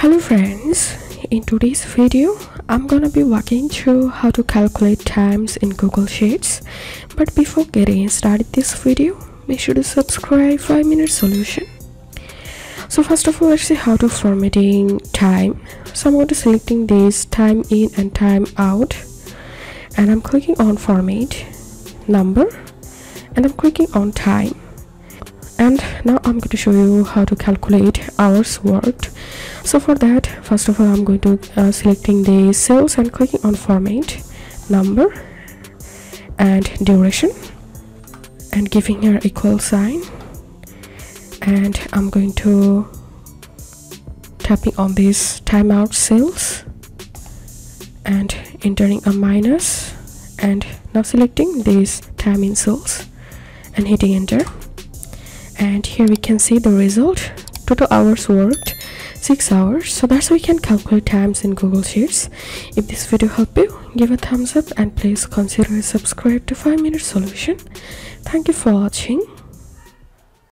Hello friends, in today's video I'm gonna be walking through how to calculate times in Google Sheets. But before getting started this video, make sure to subscribe 5-minute solution. So first of all, let's see how to formatting time. So I'm going to selecting this time in and time out, and I'm clicking on format number, and I'm clicking on time. And now I'm going to show you how to calculate hours worked. So for that, first of all, I'm going to selecting the cells and clicking on format number and duration and giving here equal sign, and I'm going to tapping on these timeout cells and entering a minus, and now selecting these time in cells and hitting enter. And here we can see the result. Total hours worked 6 hours. So that's how we can calculate times in Google Sheets. If this video helped you, give a thumbs up and please consider subscribe to 5-minute solution. Thank you for watching.